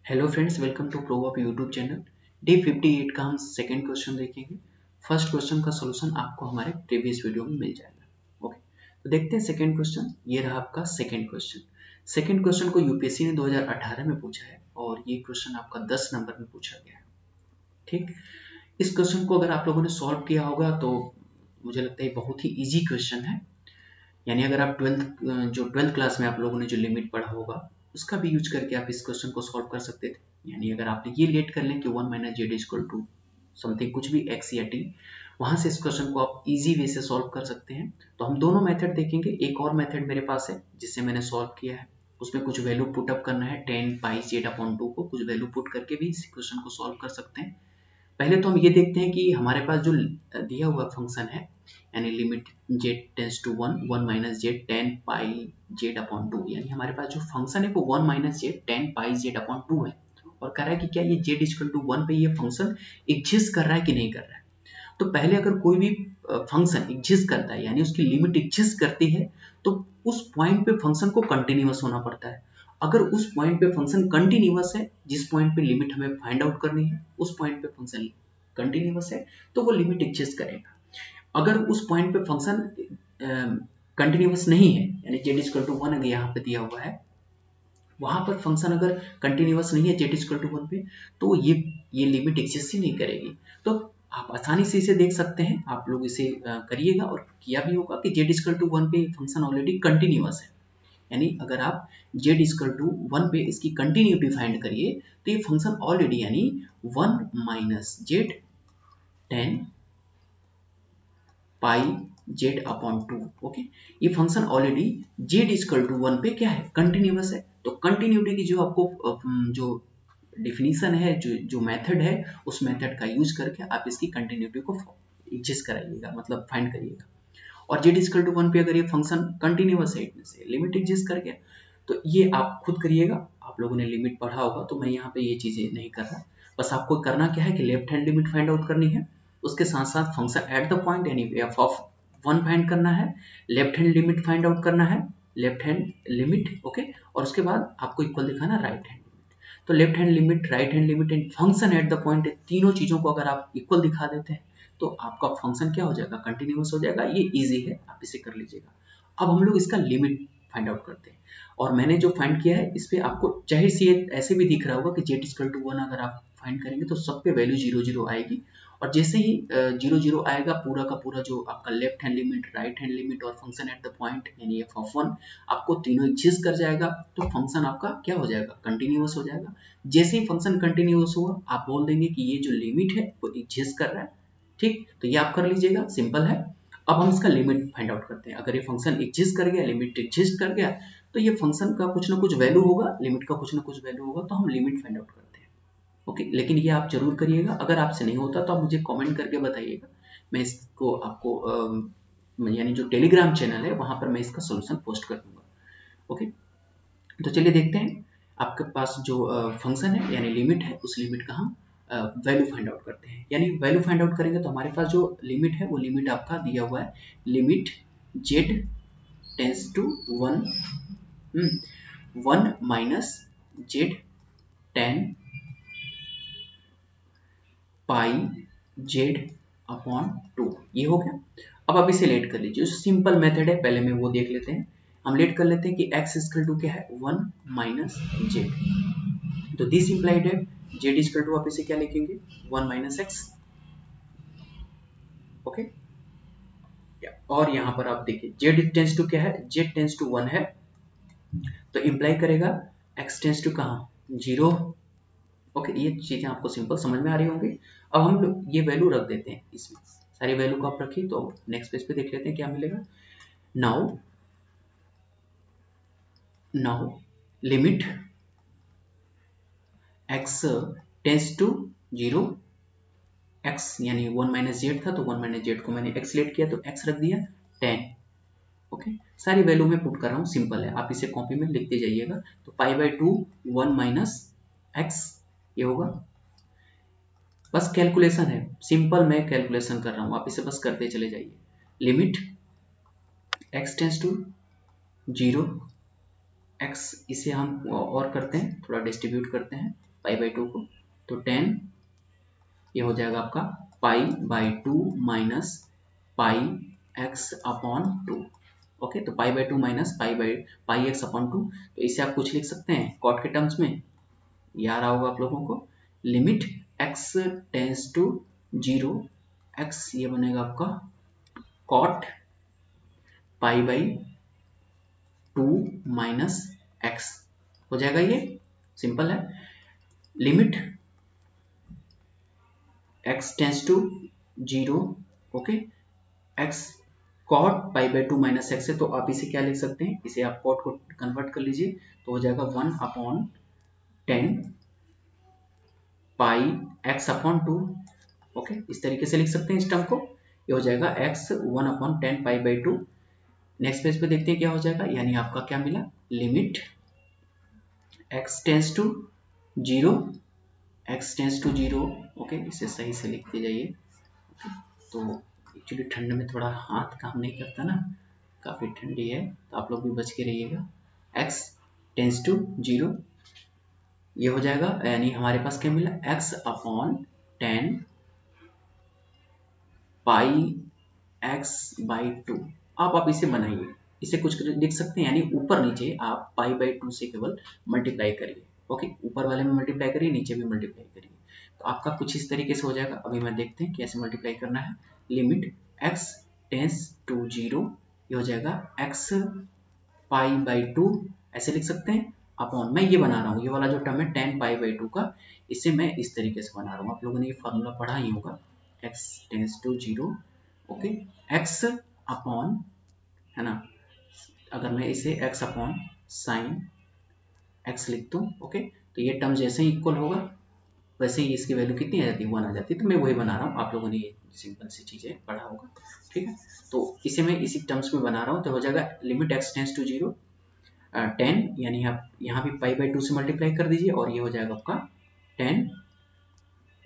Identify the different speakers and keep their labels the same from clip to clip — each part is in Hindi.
Speaker 1: Hello friends, welcome to pro of YouTube channel. Day 58 का हम सेकंड क्वेश्चन देखेंगे। फर्स्ट क्वेश्चन का सॉल्यूशन आपको हमारे प्रीवियस वीडियो में मिल जाएगा। ओके, तो देखते हैं सेकंड क्वेश्चन। ये रहा आपका सेकंड क्वेश्चन। सेकंड क्वेश्चन को यूपीएससी ने 2018 में पूछा है और ये क्वेश्चन आपका 10 नंबर में पूछा गया है। ठीक, इस क्वेश्चन को अगर आप लोगों ने सॉल्व किया होगा तो मुझे लगता है बहुत ही ईजी क्वेश्चन है। यानी अगर आप ट्वेल्थ क्लास में आप लोगों ने जो लिमिट पढ़ा होगा उसका भी यूज करके आप इस क्वेश्चन को सॉल्व कर सकते थे। यानी अगर आपने ये लेट कर लें कि 1 minus z equal to something कुछ भी एक्स या टी, वहां से इस क्वेश्चन को आप इजी वे से सॉल्व कर सकते हैं। तो हम दोनों मेथड देखेंगे। एक और मेथड मेरे पास है जिससे मैंने सॉल्व किया है, उसमें कुछ वैल्यू पुट अप करना है 10 पाई जेड अपॉन 2 को कुछ वैल्यू पुट करके भी इस क्वेश्चन को सॉल्व कर सकते हैं। पहले तो हम ये देखते हैं कि हमारे पास जो दिया हुआ फंक्शन है, यानी limit z tends to 1 minus z 10 pi z upon 2, यानी हमारे पास जो फंक्शन है वो 1 minus z 10 pi z upon 2 है। और कह रहा है कि क्या ये जेड इक्वल टू 1 पे ये फंक्शन एग्जिस्ट कर रहा है कि नहीं कर रहा है। तो पहले अगर कोई भी फंक्शन एग्जिस्ट करता है यानी उसकी लिमिट एग्जिस्ट करती है तो उस पॉइंट पे फंक्शन को कंटिन्यूअस होना पड़ता है। अगर उस पॉइंट पे फंक्शन कंटिन्यूअस है, जिस पॉइंट पे लिमिट हमें फाइंड आउट करनी है उस पॉइंट पे फंक्शन कंटिन्यूअस है तो वो लिमिट एग्जिस्ट करेगा। अगर उस पॉइंट पे फंक्शन कंटिन्यूअस नहीं है, यानी जेड इक्वल टू 1 अगर यहाँ पे दिया हुआ है, वहां पर फंक्शन अगर कंटिन्यूअस नहीं है जेड इक्वल टू 1 पे, तो ये लिमिट एग्जिस्ट ही नहीं करेगी। तो आप आसानी से इसे देख सकते हैं। आप लोग इसे करिएगा और किया भी होगा कि जेड इक्वल टू 1 पे फंक्शन ऑलरेडी कंटिन्यूअस है। यानी अगर आप z इक्वल टू 1 पे इसकी कंटिन्यूटी फाइंड करिए तो ये फंक्शन ऑलरेडी यानी 1 minus z 10 pi z upon 2। Okay, ये function already z equal to 1 पे क्या है, कंटिन्यूअस है। तो कंटिन्यूटी की जो आपको जो डिफिनीशन है, जो मेथड है, उस मेथड का यूज करके आप इसकी कंटिन्यूटी को एग्जिस्ट कराइएगा, मतलब फाइंड करिएगा। और जेड इक्वल टू 1 पे अगर ये फंक्शन कंटिन्यूअस है, इनमें से लिमिट एग्जिस्ट कर गया, तो ये आप खुद करिएगा। आप लोगों ने लिमिट पढ़ा होगा तो मैं यहाँ पे ये चीजें नहीं कर रहा। बस आपको करना क्या है कि left hand limit find out करनी है, उसके साथ साथ फंक्शन एट द पॉइंट यानी एफ ऑफ 1 फाइंड करना है, left hand limit find out करना है, लेफ्ट हैंड लिमिट। ओके, और उसके बाद आपको इक्वल दिखाना राइट हैंड लिमिट। तो left hand limit, right hand limit and function at the point, तीनों चीजों को अगर आप इक्वल दिखा देते हैं तो आपका फंक्शन क्या हो जाएगा, कंटिन्यूअस हो जाएगा। ये इजी है, आप इसे कर लीजिएगा। अब हम लोग इसका लिमिट फाइंड आउट करते हैं। और मैंने जो फाइंड किया है इस पे आपको जाहिर सी ऐसे भी दिख रहा होगा कि जेड इक्वल टू 1 अगर आप फाइंड करेंगे तो सब पे वैल्यू 0 0 आएगी। और जैसे ही 0 0 आएगा, पूरा का पूरा जो आपका left hand limit, right hand limit और फंक्शन एट द पॉइंट यानी एफ ऑफ 1 आपको तीनों एग्जिस्ट कर जाएगा। तो फंक्शन आपका क्या हो जाएगा, कंटिन्यूअस हो जाएगा। जैसे ही फंक्शन कंटिन्यूअस हुआ आप बोल देंगे कि ये जो लिमिट है वो एग्जिस्ट कर रहा है। ठीक, तो ये आप कर लीजिएगा, सिंपल है। अब हम इसका लिमिट फाइंड आउट करते हैं। अगर ये फंक्शन एग्जिस्ट कर गया, लिमिट एग्जिस्ट कर गया, तो ये फंक्शन का कुछ ना कुछ वैल्यू होगा, लिमिट का कुछ ना कुछ वैल्यू होगा, तो हम लिमिट फाइंड आउट करते हैं। ओके, लेकिन ये आप जरूर करिएगा। अगर आपसे नहीं होता तो आप मुझे कमेंट करके बताइएगा। मैं इसको आपको यानी जो टेलीग्राम चैनल है वहां पर मैं इसका सोल्यूशन पोस्ट कर दूंगा। ओके, तो चलिए देखते हैं। आपके पास जो फंक्शन है यानी लिमिट है, उस लिमिट का हम वैल्यू फाइंड आउट करते हैं। यानी वैल्यू फाइंड आउट करेंगे तो हमारे पास जो लिमिट है वो लिमिट आपका दिया हुआ है, limit z tends to 1 minus z 10 pi z upon 2, ये हो गया। अब आप इसे लेट कर लीजिए, सिंपल मेथड है, पहले में वो देख लेते हैं। हम लेट कर लेते हैं कि x इक्वल टू क्या है, 1 माइनस जेड। तो दिस इंप्लाइड है जेड इक्वल टू, आप इसे क्या लिखेंगे, 1 माइनस एक्स। ओके, और यहां पर आप देखिए जेड टेंस टू क्या है, जेड टेंस टू 1 है, तो इंप्लाई करेगा x टेंस टू कहाँ, 0। ओके, ये चीजें आपको सिंपल समझ में आ रही होंगी। अब हम लोग ये वैल्यू रख देते हैं, इसमें सारी वैल्यू को आप रखिए। तो नेक्स्ट पेज पे देख लेते हैं क्या मिलेगा। Now limit x tends to 0, x यानी 1 माइनस जेड था तो 1 माइनस जेड को मैंने x लेट किया तो x रख दिया 10। ओके, सारी वैल्यू में पुट कर रहा हूँ, सिंपल है, आप इसे कॉपी में लिखते जाइएगा। तो पाई बाई 2 1 माइनस एक्स, ये होगा। बस कैलकुलेशन है, सिंपल मैं कैलकुलेशन कर रहा हूं, आप इसे बस करते चले जाइए। Limit x tends to 0, x, इसे हम और करते हैं, थोड़ा डिस्ट्रीब्यूट करते हैं, π/2 को, तो 10 ये हो जाएगा आपका π/2 माइनस πx/2। ओके, तो π/2 माइनस πx/2, तो इसे आप कुछ लिख सकते हैं कॉट के टर्म्स में, ये आ रहा होगा आप लोगों को, limit x tends to 0, x ये बनेगा आपका कॉट π/2 माइनस x हो जाएगा, ये सिंपल है। Limit x tends to 0, okay, x cot π/2 minus x है, तो आप इसे क्या लिख सकते हैं, इसे आप कॉट को कन्वर्ट कर लीजिए, तो हो जाएगा 1/10 πx/2। ओके, इस तरीके से लिख सकते हैं इस टर्म को, ये हो जाएगा x 1/10 π/2। नेक्स्ट पेज पे देखते हैं क्या हो जाएगा, यानी आपका क्या मिला, limit x tends to 0, x tends to 0, okay, इसे सही से लिखते जाइए। तो एक्चुअली ठंड में थोड़ा हाथ काम नहीं करता ना, काफ़ी ठंडी है, तो आप लोग भी बच के रहिएगा। x टेंस टू 0 ये हो जाएगा, यानी हमारे पास क्या मिला, x/10 πx/2। आप इसे बनाइए, इसे कुछ लिख सकते हैं, यानी ऊपर नीचे आप π/2 से केवल मल्टीप्लाई करिए। ओके, ऊपर वाले में मल्टीप्लाई करिए, नीचे भी मल्टीप्लाई करिए, तो आपका कुछ इस तरीके से हो जाएगा। अभी मैं देखते हैं कैसे मल्टीप्लाई करना है। लिमिट x टेंस टू 0 ये हो जाएगा x π/2, ऐसे लिख सकते हैं, अपॉन, मैं ये बना रहा हूँ, ये वाला जो टर्म है 10 π/2 का, इसे मैं इस तरीके से बना रहा हूँ, आप लोगों ने ये फार्मूला पढ़ा ही होगा, x tends to 0, okay, x upon, है ना, अगर मैं इसे x अपॉन साइन x लिख दूँ, ओके, तो ये टर्म जैसे ही इक्वल होगा वैसे ही इसकी वैल्यू कितनी आ जाती है, 1 आ जाती है। तो मैं वही बना रहा हूँ, आप लोगों ने ये सिंपल सी चीज़ें पढ़ा होगा, ठीक है। तो इसे मैं इसी टर्म्स में बना रहा हूँ, तो हो जाएगा लिमिट x टेंस टू 0 10, यानी आप यहाँ भी π/2 से मल्टीप्लाई कर दीजिए, और ये हो जाएगा आपका 10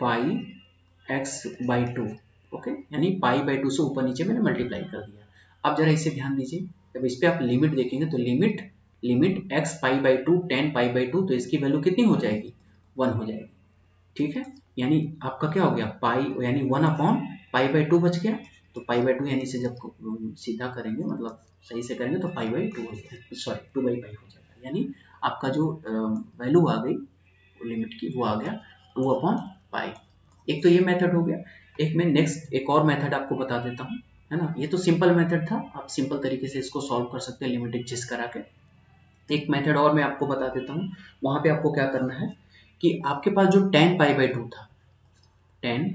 Speaker 1: πx/2, ओके, यानी π/2 से ऊपर नीचे मैंने मल्टीप्लाई कर दिया। अब जरा इसे ध्यान दीजिए, जब इस पे आप लिमिट देखेंगे तो लिमिट x π/2 10 π/2, तो इसकी वैल्यू कितनी हो जाएगी, 1 हो जाएगी, ठीक है। यानी आपका क्या हो गया, पाई यानी 1/π/2 बच गया, तो π/2 यानी से जब सीधा करेंगे, मतलब सही से करेंगे, तो π/2 हो जाएगा, सॉरी 2/π हो जाएगा, यानी आपका जो वैल्यू आ गई लिमिट की, वो आ गया 2/π। एक तो ये मेथड हो गया, एक और मेथड आपको बता देता हूँ, है ना। ये तो सिंपल मेथड था, आप सिंपल तरीके से इसको सॉल्व कर सकते हैं लिमिट एग्जिस्ट करा के। एक मेथड और मैं आपको बता देता हूँ, वहां पे आपको क्या करना है कि आपके पास जो 10 π/2 था, 10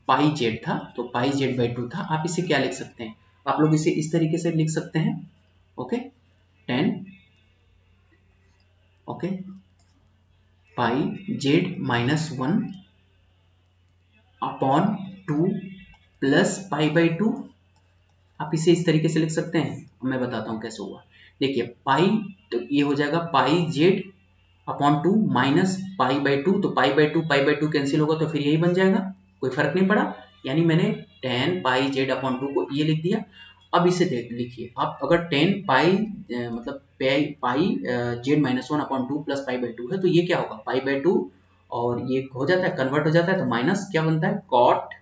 Speaker 1: πz था, तो πz/2 था, आप इसे क्या लिख सकते हैं, आप लोग इसे इस तरीके से लिख सकते हैं, okay, 10 okay πz-1 upon 2 plus π/2, आप इसे इस तरीके से लिख सकते हैं। मैं बताता हूँ कैसे होगा, देखिए पाई, तो ये हो जाएगा πz अपॉन 2 माइनस π/2, तो π/2 कैंसिल होगा, तो फिर यही बन जाएगा, कोई फर्क नहीं पड़ा, यानी मैंने 10 πz अपॉन 2 को ये लिख दिया। अब इसे देख लिखिए आप, अगर 10 मतलब पाई z-1 अपॉन 2 प्लस π/2 है, तो ये क्या होगा, π/2, और ये हो जाता है, कन्वर्ट हो जाता है, तो माइनस क्या बनता है, कॉट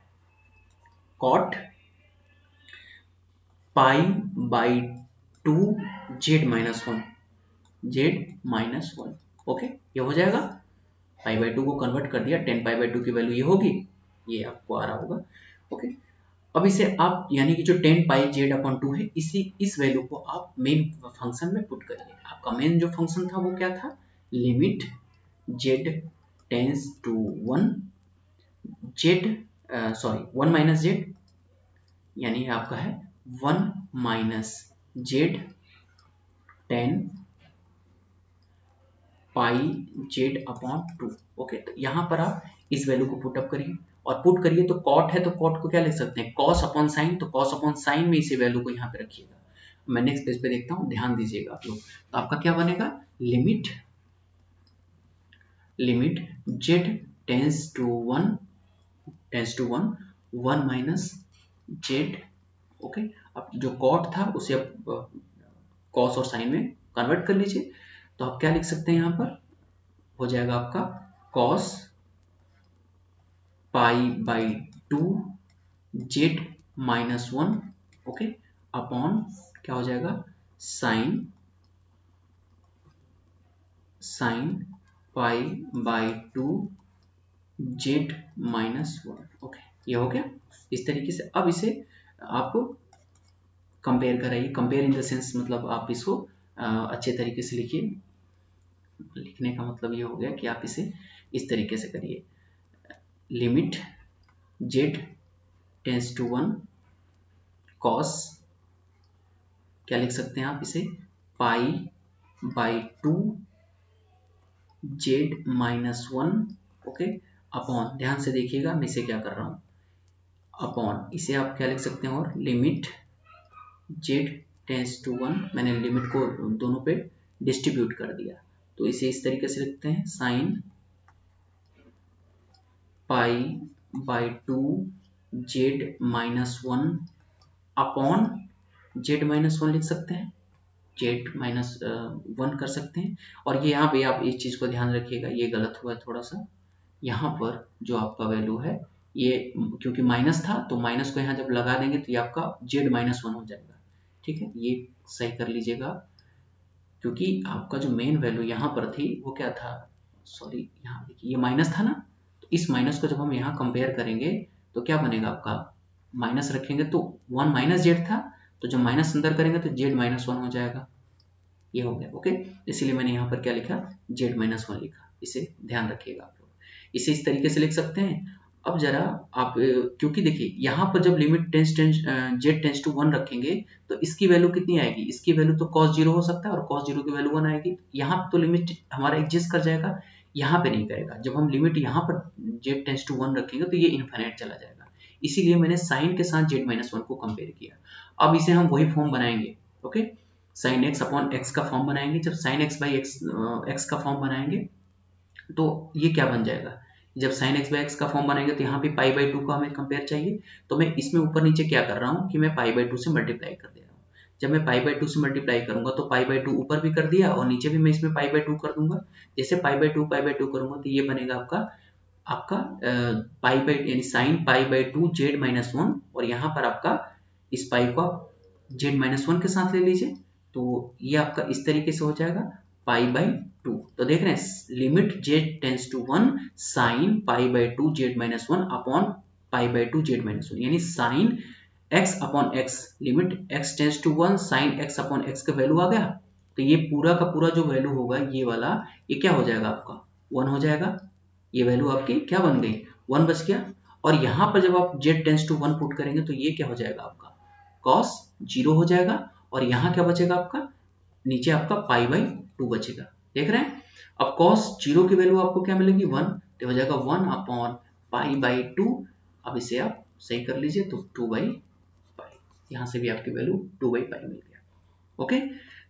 Speaker 1: π/2 z-1, ओके, ये हो जाएगा, π/2 को कन्वर्ट कर दिया, 10 π/2 की वैल्यू ये होगी, ये आपको आ रहा होगा, ओके। अब इसे आप, यानी कि जो 10 πz/2 है, इस वैल्यू को आप मेन फंक्शन में पुट करिए। आपका मेन जो फंक्शन था वो क्या था, limit z tends to 1 1 minus z, यानी आपका है 1 माइनस z 10 πz/2, ओके। तो यहाँ पर आप इस वैल्यू को पुट अप करिए, और पुट करिए तो कॉट है, तो कॉट को क्या लिख सकते हैं, कॉस अपॉन साइन, तो कॉस अपॉन साइन में इसी वैल्यू को यहाँ पे रखिएगा। मैं नेक्स्ट पेज पे देखता हूँ, ध्यान दीजिएगा आप लोग, तो आपका क्या बनेगा, limit z tends to 1 1 minus z, okay. अब जो कॉट था उसे अब कॉस और साइन में कन्वर्ट कर लीजिए, तो आप क्या लिख सकते हैं यहाँ पर, हो जाएगा आपका cos pi by 2 z minus 1, okay, upon क्या हो जाएगा sign pi by 2 z minus 1, okay, ये हो गया। इस तरीके से अब इसे आप कंपेयर कराइए, कंपेयर इन द सेंस मतलब आप इसको अच्छे तरीके से लिखिए। लिखने का मतलब ये हो गया कि आप इसे इस तरीके से करिए, limit z tends to 1 cos, क्या लिख सकते हैं आप इसे, pi by 2 z minus 1, okay, upon, ध्यान से देखिएगा मैं इसे क्या कर रहा हूं, अपॉन, इसे आप क्या लिख सकते हैं, और लिमिट जेड टेंस टू 1, मैंने लिमिट को दोनों पे डिस्ट्रीब्यूट कर दिया, तो इसे इस तरीके से लिखते हैं, sign pi by 2 z minus 1 upon Z minus 1 लिख सकते हैं, जेड माइनस 1 कर सकते हैं। और ये यहाँ पे आप इस चीज को ध्यान रखिएगा, ये गलत हुआ है थोड़ा सा, यहाँ पर जो आपका वैल्यू है ये क्योंकि माइनस था तो माइनस को यहाँ जब लगा देंगे तो ये आपका जेड माइनस 1 हो जाएगा, ठीक है, ये सही कर लीजिएगा, क्योंकि आपका जो मेन वैल्यू यहाँ पर थी वो क्या था, सॉरी यहाँ देखिए ये माइनस था ना, तो इस माइनस को जब हम यहाँ कंपेयर करेंगे तो क्या बनेगा आपका, माइनस रखेंगे तो 1 माइनस जेड था, तो जब माइनस अंदर करेंगे तो जेड माइनस 1 हो जाएगा, ये हो गया, ओके, इसीलिए मैंने यहाँ पर क्या लिखा, जेड माइनस 1 लिखा, इसे ध्यान रखिएगा आप लोग, इसे इस तरीके से लिख सकते हैं। अब जरा आप क्योंकि देखिए यहाँ पर जब लिमिट जेड टेंस टू 1 रखेंगे तो इसकी वैल्यू कितनी आएगी, इसकी वैल्यू तो cos 0 हो सकता है और cos 0 की वैल्यू 1 आएगी, यहाँ पे तो लिमिट हमारा एग्जिस्ट कर जाएगा, यहाँ पे नहीं करेगा, जब हम लिमिट यहाँ पर जेड टेंस टू 1 रखेंगे तो ये इनफाइनाइट चला जाएगा, इसीलिए मैंने साइन के साथ जेड माइनस 1 को कंपेयर किया। अब इसे हम वही फॉर्म बनाएंगे, okay, sign x upon x का फॉर्म बनाएंगे, जब साइन एक्स बाई एक्स का फॉर्म बनाएंगे तो ये क्या बन जाएगा, जब साइन एक्स बाई एक्स का फॉर्म बनाएंगे तो यहाँ पे पाई बाई 2 का हमें कंपेयर चाहिए, तो मैं इसमें ऊपर नीचे क्या कर रहा हूँ कि मैं पाई बाई 2 से मल्टीप्लाई कर दे रहा हूँ, जब मैं पाई बाई 2 से मल्टीप्लाई करूंगा तो पाई बाई 2 ऊपर भी कर दिया और नीचे भी मैं इसमें पाई बाई 2 कर दूंगा, जैसे पाई बाई 2 करूंगा तो ये बनेगा आपका आपका पाई बाई यानी sign pi by 2 z minus 1, और यहाँ पर आपका इस पाई को आप जेड माइनस 1 के साथ ले लीजिए, तो ये आपका इस तरीके से हो जाएगा पाई बाई 2, तो देख रहे हैं limit z tends to 1 sine pi by 2 z minus 1 upon pi by 2 z minus 1, यानी sine x upon x, limit x tends to 1 sine x upon x का वैल्यू आ गया, तो ये पूरा का पूरा जो वैल्यू होगा ये वाला, ये क्या हो जाएगा आपका 1 हो जाएगा, ये वैल्यू आपकी क्या बन गई 1 बच गया, और यहाँ पर जब आप z टेंस टू 1 पुट करेंगे तो ये क्या हो जाएगा आपका cos 0 हो जाएगा, और यहाँ क्या बचेगा आपका, नीचे आपका पाई बाई 2 बचेगा, देख रहे हैं, अब cos 0 की वैल्यू आपको क्या मिलेगी 1, तो हो जाएगा 1 अपॉन पाई बाई 2, अब इसे आप सही कर लीजिए तो 2 बाई पाई, यहाँ से भी आपकी वैल्यू 2 बाई पाई मिल गया, ओके,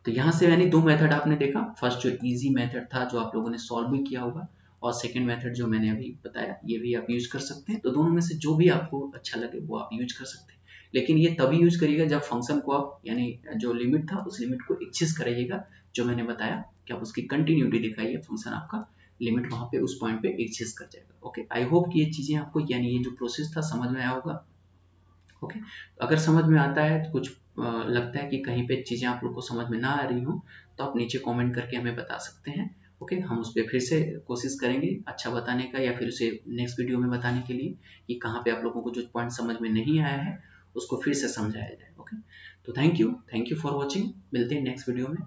Speaker 1: तो यहाँ से यानी दो मेथड आपने देखा, फर्स्ट जो इजी मेथड था जो आप लोगों ने सॉल्व भी किया होगा, और सेकंड मेथड जो मैंने अभी बताया ये भी आप यूज कर सकते हैं, तो दोनों में से जो भी आपको अच्छा लगे वो आप यूज कर सकते हैं, लेकिन ये तभी यूज करिएगा जब फंक्शन को आप यानी जो लिमिट था उस लिमिट को एक्सेस करिएगा, जो मैंने बताया कि आप उसकी कंटिन्यूटी दिखाइए, फंक्शन आपका लिमिट वहां पे उस पॉइंट पे एक्सेस कर जाएगा, ओके, आई होप कि ये चीजें आपको यानी ये जो प्रोसेस था समझ में आया होगा, ओके, अगर समझ में आता है तो कुछ लगता है कि कहीं पे चीज़ें आप लोग को समझ में ना आ रही हो तो आप नीचे कमेंट करके हमें बता सकते हैं, ओके, हम उस पर फिर से कोशिश करेंगे अच्छा बताने का, या फिर उसे नेक्स्ट वीडियो में बताने के लिए कि कहाँ पे आप लोगों को जो पॉइंट समझ में नहीं आया है उसको फिर से समझाया जाए, ओके, तो थैंक यू फॉर वॉचिंग, मिलते हैं नेक्स्ट वीडियो में।